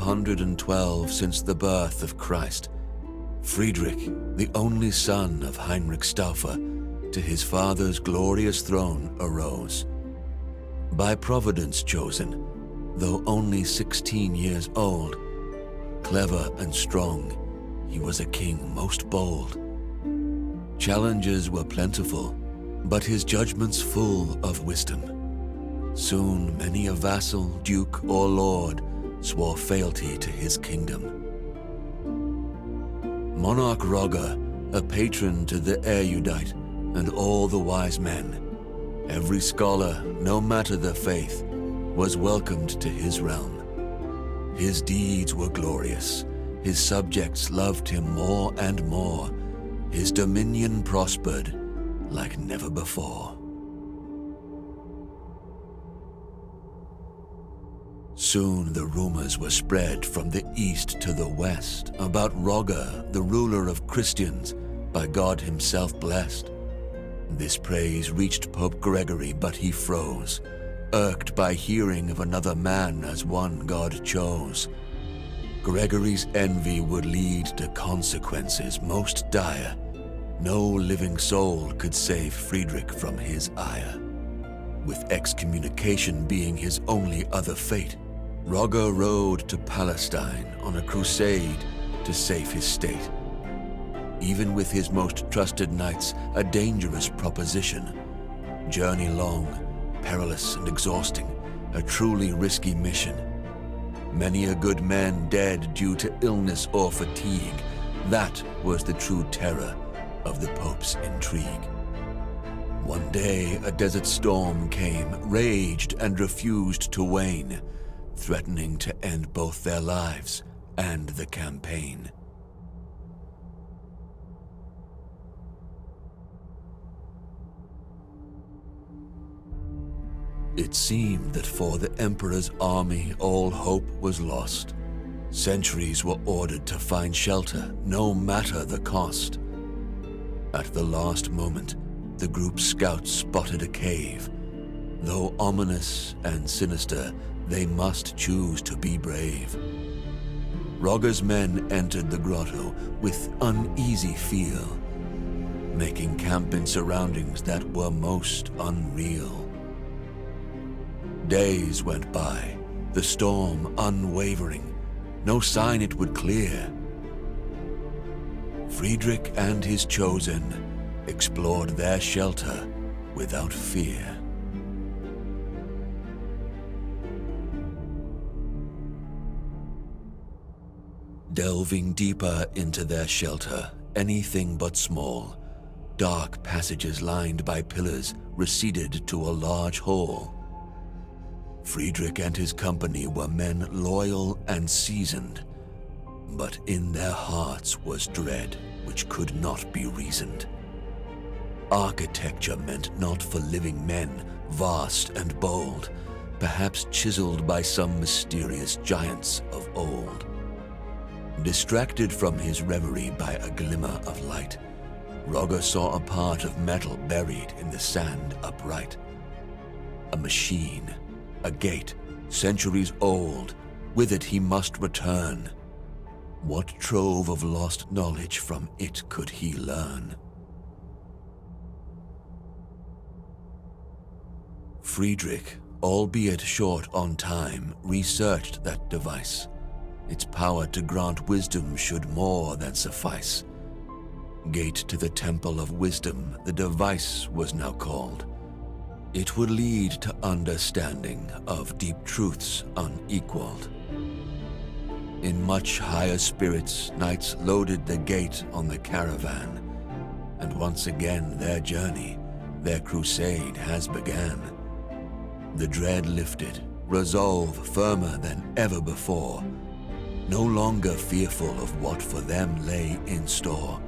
512 since the birth of Christ, Friedrich, the only son of Heinrich Stauffer, to his father's glorious throne arose. By Providence chosen, though only 16 years old, clever and strong, he was a king most bold. Challenges were plentiful, but his judgments full of wisdom. Soon many a vassal, duke, or lord swore fealty to his kingdom. Monarch Roger, a patron to the erudite and all the wise men, every scholar, no matter the faith, was welcomed to his realm. His deeds were glorious, his subjects loved him more and more, his dominion prospered like never before. Soon the rumors were spread from the east to the west about Roger, the ruler of Christians, by God himself blessed. This praise reached Pope Gregory, but he froze, irked by hearing of another man as one God chose. Gregory's envy would lead to consequences most dire. No living soul could save Friedrich from his ire. With excommunication being his only other fate, Roger rode to Palestine on a crusade to save his state. Even with his most trusted knights, a dangerous proposition. Journey long, perilous and exhausting, a truly risky mission. Many a good man dead due to illness or fatigue. That was the true terror of the Pope's intrigue. One day a desert storm came, raged and refused to wane, threatening to end both their lives and the campaign. It seemed that for the Emperor's army all hope was lost. Sentries were ordered to find shelter, no matter the cost. At the last moment, the group's scouts spotted a cave. Though ominous and sinister, they must choose to be brave. Roger's men entered the grotto with uneasy feel, making camp in surroundings that were most unreal. Days went by, the storm unwavering, no sign it would clear. Friedrich and his chosen explored their shelter without fear. Delving deeper into their shelter, anything but small, dark passages lined by pillars receded to a large hall. Friedrich and his company were men loyal and seasoned, but in their hearts was dread which could not be reasoned. Architecture meant not for living men, vast and bold, perhaps chiseled by some mysterious giants of old. Distracted from his reverie by a glimmer of light, Roger saw a part of metal buried in the sand upright. A machine, a gate, centuries old, with it he must return. What trove of lost knowledge from it could he learn? Friedrich, albeit short on time, researched that device. Its power to grant wisdom should more than suffice. Gate to the Temple of Wisdom, the device was now called. It would lead to understanding of deep truths unequaled. In much higher spirits, knights loaded the gate on the caravan, and once again their journey, their crusade has began. The dread lifted, resolve firmer than ever before, no longer fearful of what for them lay in store.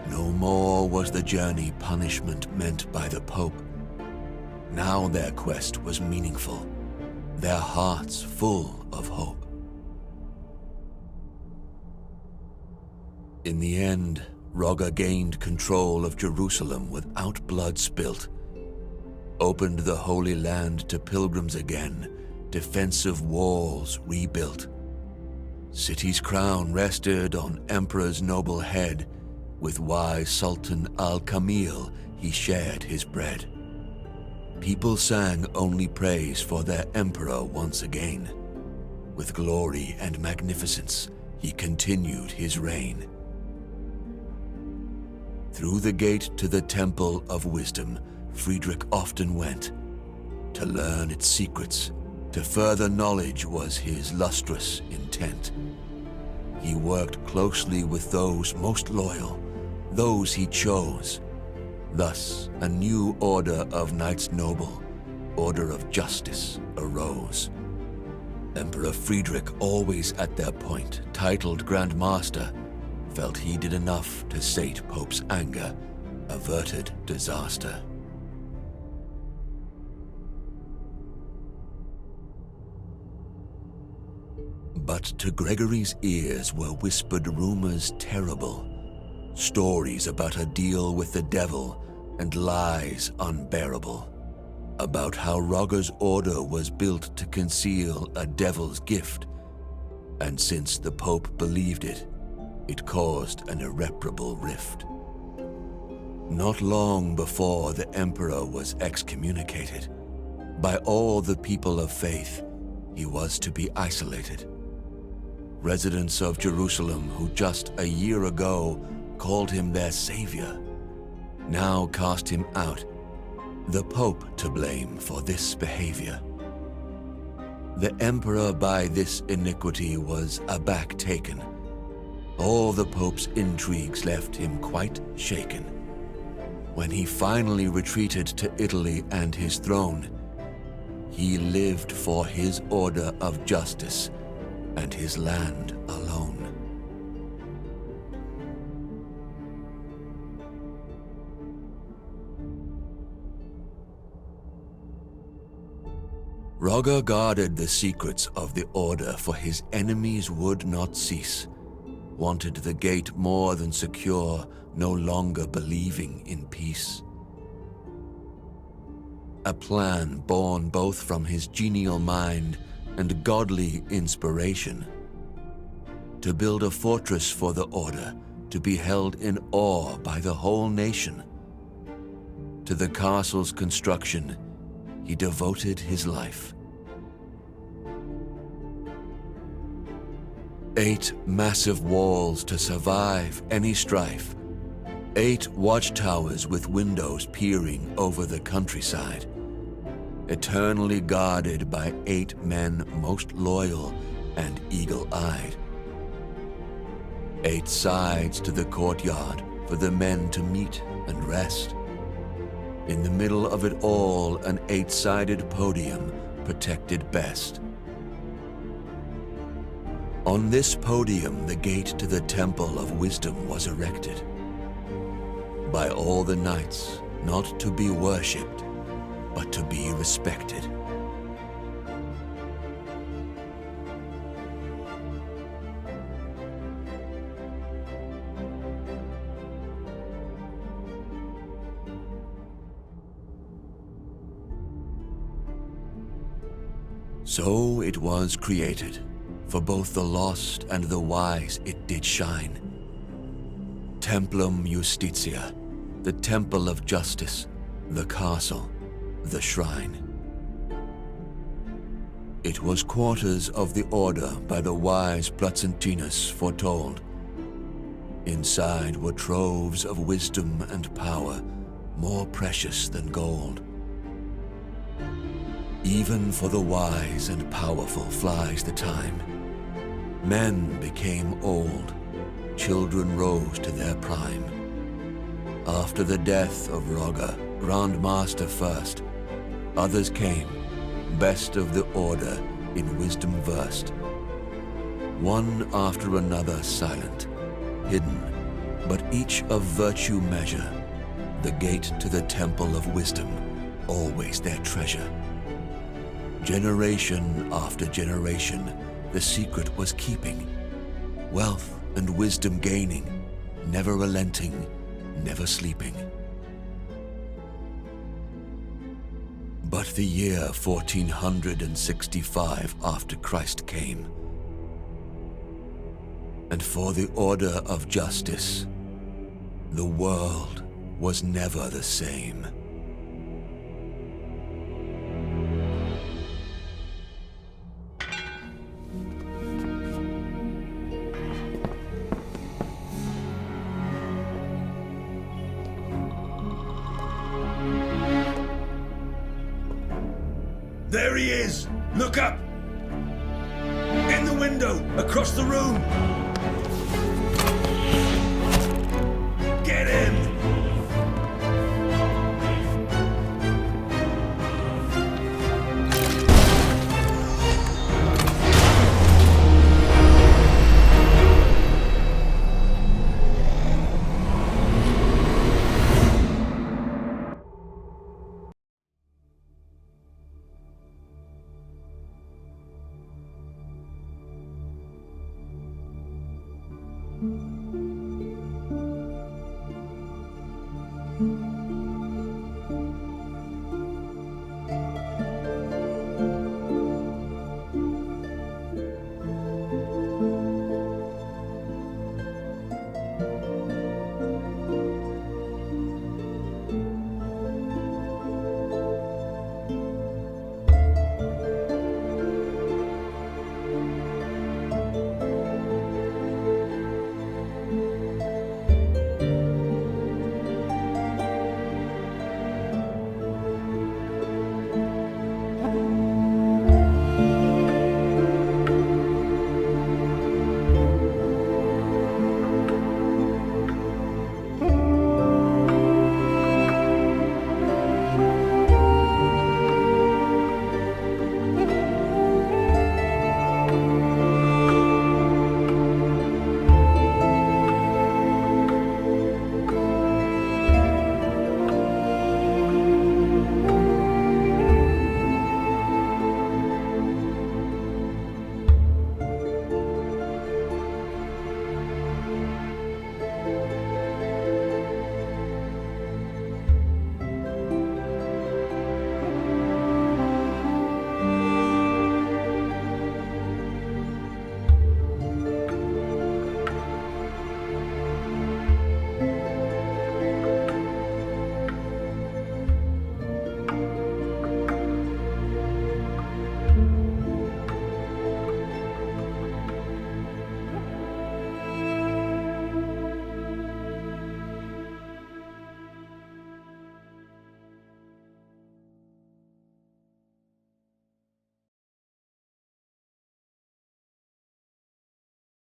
No more was the journey punishment meant by the Pope. Now their quest was meaningful, their hearts full of hope. In the end, Roger gained control of Jerusalem without blood spilt, opened the Holy Land to pilgrims again, defensive walls rebuilt, City's crown rested on emperor's noble head. With wise Sultan al-Kamil he shared his bread. People sang only praise for their emperor once again. With glory and magnificence he continued his reign. Through the gate to the Temple of Wisdom, Friedrich often went. To learn its secrets, to further knowledge was his lustrous intent. He worked closely with those most loyal, those he chose. Thus, a new order of Knights Noble, order of justice, arose. Emperor Friedrich, always at their point, titled Grand Master, felt he did enough to sate Pope's anger, averted disaster. But to Gregory's ears were whispered rumors terrible, stories about a deal with the devil and lies unbearable, about how Rogger's order was built to conceal a devil's gift, and since the Pope believed it, it caused an irreparable rift. Not long before the Emperor was excommunicated, by all the people of faith, he was to be isolated. Residents of Jerusalem, who just a year ago called him their savior, now cast him out, the Pope to blame for this behavior. The Emperor by this iniquity was aback taken. All the Pope's intrigues left him quite shaken. When he finally retreated to Italy and his throne, he lived for his order of justice and his land alone. Rogger guarded the secrets of the order, for his enemies would not cease. Wanted the gate more than secure, no longer believing in peace. A plan born both from his genial mind and godly inspiration. To build a fortress for the order, to be held in awe by the whole nation. To the castle's construction, he devoted his life. 8 massive walls to survive any strife. 8 watchtowers with windows peering over the countryside. Eternally guarded by 8 men most loyal and eagle-eyed. 8 sides to the courtyard for the men to meet and rest. In the middle of it all, an 8-sided podium protected best. On this podium, the gate to the Temple of Wisdom was erected. By all the knights, not to be worshipped, but to be respected. So it was created. For both the lost and the wise it did shine. Templum Justitia, the temple of justice, the castle, the shrine. It was quarters of the order by the wise Placentinus foretold. Inside were troves of wisdom and power, more precious than gold. Even for the wise and powerful flies the time. Men became old, children rose to their prime. After the death of Rogger, Grand Master first, others came, best of the order, in wisdom versed. One after another silent, hidden, but each of virtue measure, the gate to the Temple of Wisdom, always their treasure. Generation after generation, the secret was keeping, wealth and wisdom gaining, never relenting, never sleeping. But the year 1465 after Christ came, and for the order of justice. The world was never the same. There he is! Look up! In the window, across the room!